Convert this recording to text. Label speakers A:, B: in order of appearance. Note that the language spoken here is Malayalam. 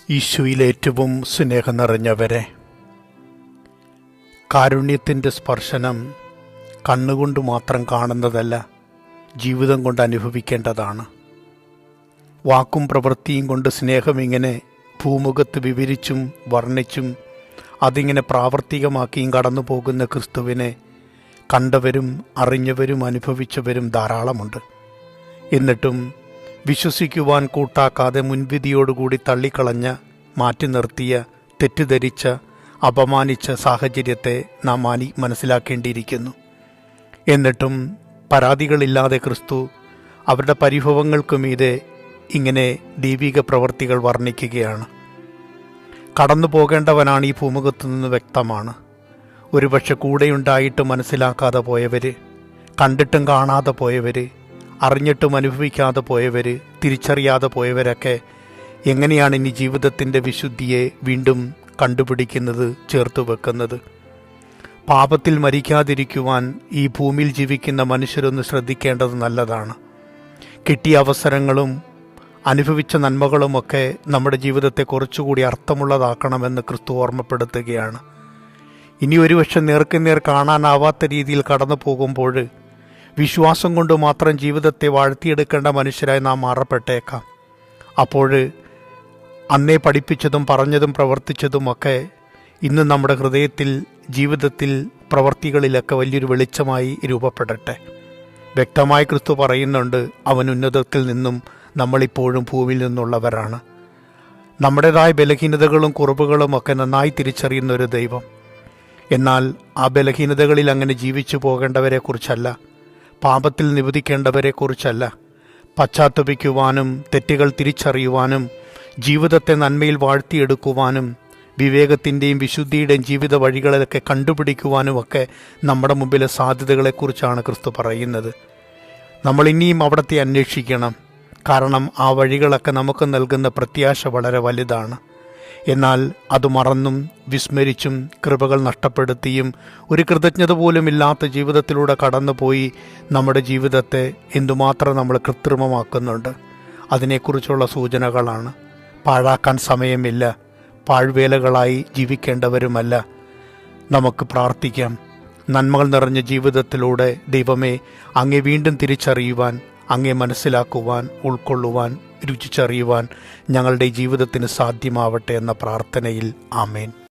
A: ഈശോയിൽ ഏറ്റവും സ്നേഹം നിറഞ്ഞവരെ, കാരുണ്യത്തിൻ്റെ സ്പർശനം കണ്ണുകൊണ്ട് മാത്രം കാണുന്നതല്ല, ജീവിതം കൊണ്ട് അനുഭവിക്കേണ്ടതാണ്. വാക്കും പ്രവൃത്തിയും കൊണ്ട് സ്നേഹം ഇങ്ങനെ ഭൂമുഖത്ത് വിവരിച്ചും വർണ്ണിച്ചും അതിങ്ങനെ പ്രാവർത്തികമാക്കിയും കടന്നു പോകുന്ന ക്രിസ്തുവിനെ കണ്ടവരും അറിഞ്ഞവരും അനുഭവിച്ചവരും ധാരാളമുണ്ട്. എന്നിട്ടും വിശ്വസിക്കുവാൻ കൂട്ടാക്കാതെ മുൻവിധിയോടുകൂടി തള്ളിക്കളഞ്ഞ, മാറ്റി നിർത്തിയ, തെറ്റിദ്ധരിച്ച, അപമാനിച്ച സാഹചര്യത്തെ നാം മനസ്സിലാക്കേണ്ടിയിരിക്കുന്നു. എന്നിട്ടും പരാതികളില്ലാതെ ക്രിസ്തു അവരുടെ പരിഭവങ്ങൾക്കു മീതെ ഇങ്ങനെ ദൈവിക പ്രവൃത്തികൾ വർണ്ണിക്കുകയാണ്. കടന്നു പോകേണ്ടവനാണ് ഈ ഭൂമുഖത്തു നിന്ന് വ്യക്തമാണ്. ഒരുപക്ഷെ കൂടെയുണ്ടായിട്ട് മനസ്സിലാക്കാതെ പോയവർ, കണ്ടിട്ടും കാണാതെ പോയവർ, അറിഞ്ഞിട്ടും അനുഭവിക്കാതെ പോയവർ, തിരിച്ചറിയാതെ പോയവരൊക്കെ എങ്ങനെയാണ് ഇനി ജീവിതത്തിൻ്റെ വിശുദ്ധിയെ വീണ്ടും കണ്ടുപിടിക്കുന്നത്, ചേർത്ത് വെക്കുന്നത്? പാപത്തിൽ മരിക്കാതിരിക്കുവാൻ ഈ ഭൂമിയിൽ ജീവിക്കുന്ന മനുഷ്യരൊന്ന് ശ്രദ്ധിക്കേണ്ടത് നല്ലതാണ്. കിട്ടിയ അവസരങ്ങളും അനുഭവിച്ച നന്മകളുമൊക്കെ നമ്മുടെ ജീവിതത്തെ കുറച്ചുകൂടി അർത്ഥമുള്ളതാക്കണമെന്ന് ക്രിസ്തു ഓർമ്മപ്പെടുത്തുകയാണ്. ഇനി ഒരുപക്ഷെ നേർക്കുനേർ കാണാനാവാത്ത രീതിയിൽ കടന്നു പോകുമ്പോൾ വിശ്വാസം കൊണ്ട് മാത്രം ജീവിതത്തെ വാഴ്ത്തിയെടുക്കേണ്ട മനുഷ്യരായി നാം മാറപ്പെട്ടേക്കാം. അപ്പോൾ അന്നേ പഠിപ്പിച്ചതും പറഞ്ഞതും പ്രവർത്തിച്ചതുമൊക്കെ ഇന്ന് നമ്മുടെ ഹൃദയത്തിൽ, ജീവിതത്തിൽ, പ്രവർത്തികളിലൊക്കെ വലിയൊരു വെളിച്ചമായി രൂപപ്പെടട്ടെ. വ്യക്തമായി ക്രിസ്തു പറയുന്നുണ്ട്, അവൻ ഉന്നതത്തിൽ നിന്നും നമ്മളിപ്പോഴും ഭൂമിയിൽ നിന്നുള്ളവരാണ്. നമ്മുടേതായ ബലഹീനതകളും കുറവുകളുമൊക്കെ നന്നായി തിരിച്ചറിയുന്ന ഒരു ദൈവം. എന്നാൽ ആ ബലഹീനതകളിൽ അങ്ങനെ ജീവിച്ചു പോകേണ്ടവരെക്കുറിച്ചല്ല, പാപത്തിൽ നിവദിക്കേണ്ടവരെക്കുറിച്ചല്ല, പശ്ചാത്തപിക്കുവാനും തെറ്റുകൾ തിരിച്ചറിയുവാനും ജീവിതത്തെ നന്മയിൽ വാഴ്ത്തിയെടുക്കുവാനും വിവേകത്തിൻ്റെയും വിശുദ്ധിയുടെയും ജീവിത വഴികളിലൊക്കെ കണ്ടുപിടിക്കുവാനുമൊക്കെ നമ്മുടെ മുമ്പിലെ സാധ്യതകളെക്കുറിച്ചാണ് ക്രിസ്തു പറയുന്നത്. നമ്മൾ ഇനിയും അവിടത്തെ അന്വേഷിക്കണം. കാരണം ആ വഴികളൊക്കെ നമുക്ക് നൽകുന്ന പ്രത്യാശ വളരെ വലുതാണ്. എന്നാൽ അത് മറന്നും വിസ്മരിച്ചും കൃപകൾ നഷ്ടപ്പെടുത്തിയും ഒരു കൃതജ്ഞത പോലും ഇല്ലാത്ത ജീവിതത്തിലൂടെ കടന്നുപോയി നമ്മുടെ ജീവിതത്തെ എന്തുമാത്രം നമ്മൾ കൃത്രിമമാക്കുന്നുണ്ട്, അതിനെക്കുറിച്ചുള്ള സൂചനകളാണ്. പാഴാക്കാൻ സമയമില്ല, പാഴ്വേലകളായി ജീവിക്കേണ്ടവരുമല്ല. നമുക്ക് പ്രാർത്ഥിക്കാം. നന്മകൾ നിറഞ്ഞ ജീവിതത്തിലൂടെ ദൈവമേ, അങ്ങേ വീണ്ടും തിരിച്ചറിയുവാൻ, അങ്ങേ മനസ്സിലാക്കുവാൻ, ഉൾക്കൊള്ളുവാൻ, രുചിച്ചറിയുവാൻ ഞങ്ങളുടെ ജീവിതത്തിന് സാധ്യമാവട്ടെ എന്ന പ്രാർത്ഥനയിൽ ആമേൻ.